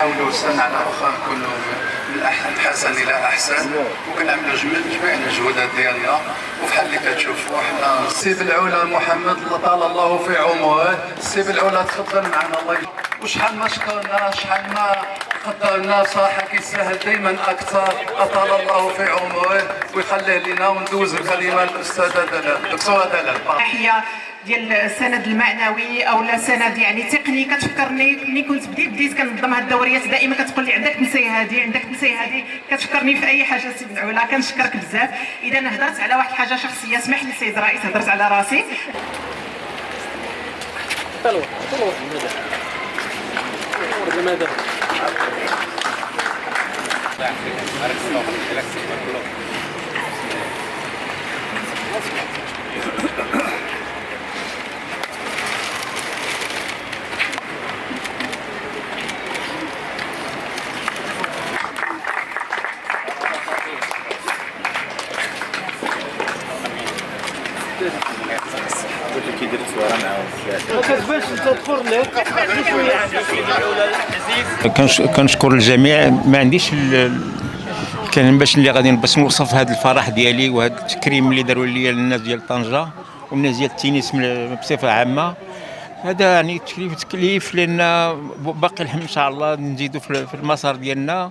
نحاولوا سنة على أخرى نكونوا من الحسن إلى أحسن، وكنعملوا جميع المجهودات ديالنا. وفحال اللي كتشوفوا حنا السي بالعلا محمد طال الله في عمره، السي بالعلا تفضل معنا الله وشحال ما شكرنا شحال ما قدرنا صراحة كيستاهل دائما أكثر. أطال الله في عمره ويخليه لنا، وندوز الكلمة للأستاذة دلال الدكتورة دلال. تحية ديال السند المعنوي او لا سند يعني تقني. كتفكرني ملي كنت بديت كنظم هاد الدوريات دائما كتقول لي عندك تنسي هادي عندك تنسي هادي، كتفكرني في اي حاجه. سي بالعلا كنشكرك بزاف. اذا هضرت على واحد الحاجه شخصيه، اسمح لي سيد الرئيس، هضرت على راسي. كنشكر الجميع. ما عنديش الكلام باش نوصف هذا الفرح ديالي وهذا التكريم اللي داروا لي الناس ديال طنجة والناس ديال التنس بصفه عامه. هذا يعني تكليف لان باقي الحمد ان شاء الله نزيدوا في المسار ديالنا.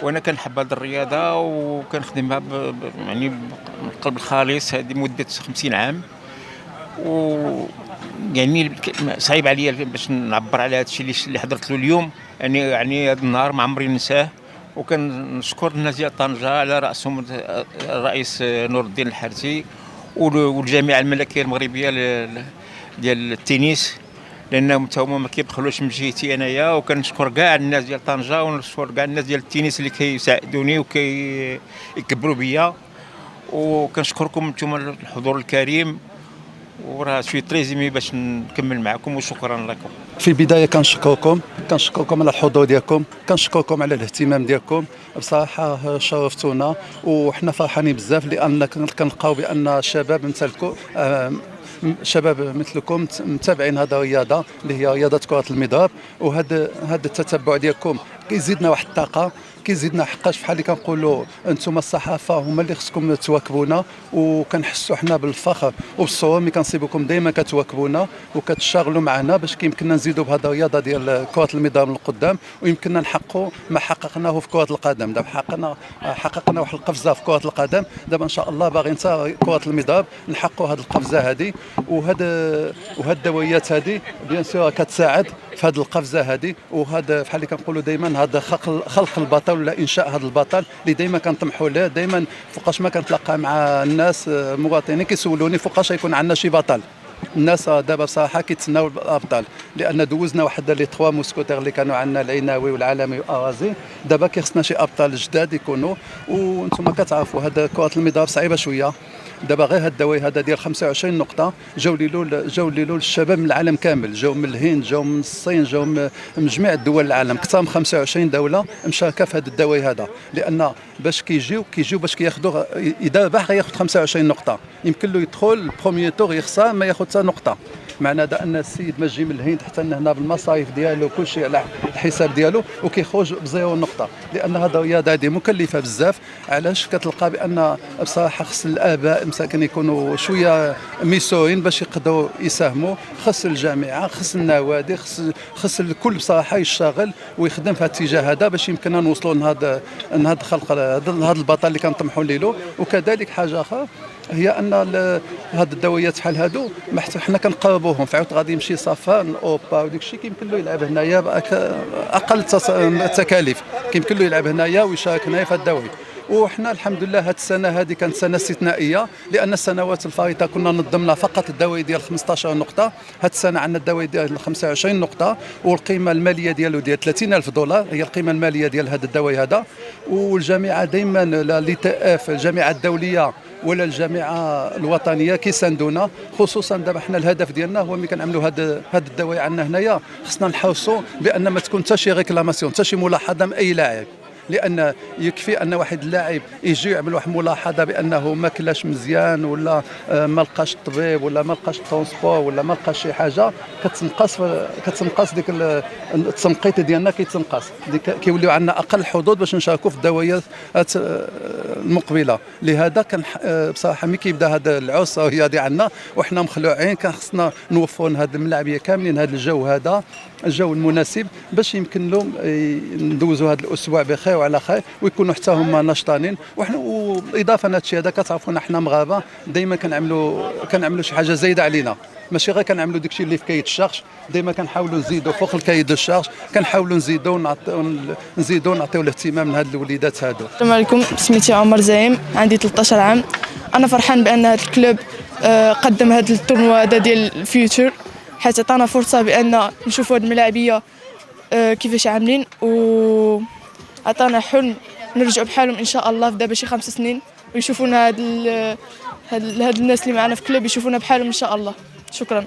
وانا كنحب هذه الرياضه وكنخدمها يعني بالقلب الخالص هذه مده 50 عام. و يعني صعيب عليا باش نعبر على هذا الشيء اللي حضرت له اليوم. يعني هذا النهار ما عمري ننساه. وكنشكر الناس ديال طنجة على راسهم الرئيس نور الدين الحرسي والجامعه الملكيه المغربيه ديال التنس، لانهم تا هما ما كيبخلوش من جهتي انايا. وكنشكر كاع الناس ديال طنجة ونشكر كاع الناس ديال التنس اللي كيساعدوني وكيكبروا بيا. وكنشكركم نتوما الحضور الكريم، وراه شي تريزيمي باش نكمل معكم. وشكرا لكم. في البدايه كنشكركم على الحضور ديالكم، كنشكركم على الاهتمام ديالكم. بصراحه شرفتونا وحنا فرحانين بزاف لان كنلقاو بان شباب مثلكم متابعين هذا الرياضه اللي هي رياضه كره المضرب. وهذا التتبع ديالكم كيزيدنا واحد الطاقه، كيزيدنا حقاش بحال اللي كنقولوا انتم الصحافه هما اللي خصكم تواكبونا. وكنحسوا حنا بالفخر وبالسرور ملي كنصيبوكم دائما كتواكبونا وكتشاغلوا معنا باش كيمكننا نزيدوا بهذا الرياضه ديال كره المضرب للقدام، ويمكننا نحققوا ما حققناه في كره القدم. دابا حققنا واحد القفزه في كره القدم، دابا ان شاء الله باغيين حتى كره المضرب نحققوا هذه القفزه هذه. وهذا الدوريات هذه بيان سور كتساعد في هذه القفزه هذه. وهذا بحال اللي كنقولوا دائما هذا خلق البطل ولا انشاء هذا البطل اللي دائما كنطمحوا له. دائما فوقاش ما كنتلاقى مع الناس مواطنين كيسولوني فوقاش يكون عندنا شي بطل. الناس دابا صراحه كيتسناو الابطال، لان دوزنا واحد لي 3 موسكوتير اللي كانوا عندنا العناوي والعالمي واراضي. دابا كيخصنا شي ابطال جداد يكونوا. وانتم كتعرفوا هذا كره المضرب صعيبه شويه. دابا غير هاد الدوري هذا ديال 25 نقطه جاو ليلو الشباب من العالم كامل، جاو من الهند، جاو من الصين، جاو من جميع الدول العالم. اكثر من 25 دوله مشاركه في هذا الدوري هذا، لان باش كيجيو باش كياخذوا اذا باح غياخذ 25 نقطه يمكن له يدخل البروميير تور يخسر ما ياخذ حتى نقطه. معنى هذا ان السيد ما جي من الهند حتى هنا بالمصايف ديالو كل شيء على الحساب ديالو وكيخرج بزيرو نقطه، لان هذا الرياضه هذه مكلفه بزاف. علاش كتلقى بان بصراحه خص الاباء مساكن يكونوا شويه ميسورين باش يقدروا يساهموا. خص الجامعه، خص النوادي، خص الكل بصراحه يشتغل ويخدم في الاتجاه هذا باش يمكننا نوصلوا لهذا خلق هذا البطل اللي كنطمحوا له. وكذلك حاجه اخرى هي ان هاد الدوريات بحال هادو حنا كنقربوهم في عاود غادي يمشي صفان اوروبا وديك الشيء كيمكن له يلعب هنايا باقل التكاليف، كيمكن له يلعب هنايا ويشارك هنايا في الدوري. وحنا الحمد لله هذه السنه هذه كانت سنه استثنائيه، لان السنوات الفارطه كنا نظمنا فقط الدوري ديال 15 نقطه. هذه السنه عندنا الدوري ديال 25 نقطه، والقيمه الماليه ديالو ديال $30,000 هي القيمه الماليه ديال هذا الدوري هذا. والجامعه دائما لي تي اف الجامعه الدوليه ولا الجامعه الوطنيه كيساندونا، خصوصا دابا حنا الهدف ديالنا هو ملي كنعملوا هذا الدوري عندنا هنايا خصنا نحرصوا بان ما تكون حتى شي ريكلاماسيون حتى شي ملاحظه من اي لاعب. لان يكفي ان واحد اللاعب يجي يعمل واحد ملاحظه بانه ما كلاش مزيان، ولا ما لقاش الطبيب، ولا ما لقاش الترونسبور، ولا ما لقاش شي حاجه، كتنقص ديك التنقيط ديالنا، كيتنقص كيوليو عندنا اقل حظوظ باش نشاركوا في الدوريات المقبله. لهذا كان بصراحه ملي كيبدا هذا العرس الرياضي عندنا وحنا مخلوعين، كان خصنا نوفروا هاد الملاعبيه كاملين هذا الجو، هذا الجو المناسب باش يمكن لهم ندوزوا هذا الاسبوع بخير وعلى خير، ويكونوا حتى هما نشطانين. وحنا والاضافه لهذا الشيء هذا كتعرفونا حنا مغاربه دائما كنعملوا شي حاجه زايده علينا، ماشي غير كنعملوا داكشي اللي في كايد الشرش، دائما كنحاولوا نزيدوا فوق الكايد الشرش، كنحاولوا نزيدوا نعطيو الاهتمام لهاد الوليدات هادو. السلام عليكم، سميتي عمر زايم، عندي 13 عام. انا فرحان بان هذا الكلوب قدم هذا التورنوا هذا ديال الفيوتشر، حيت عطانا فرصه بان نشوفوا هذه الملاعبيه كيفاش عاملين، و عطانا حلم نرجعوا بحالهم ان شاء الله في دابا شي 5 سنين، ويشوفونا هاد الناس اللي معنا في الكلوب يشوفونا بحالهم ان شاء الله. شكرا.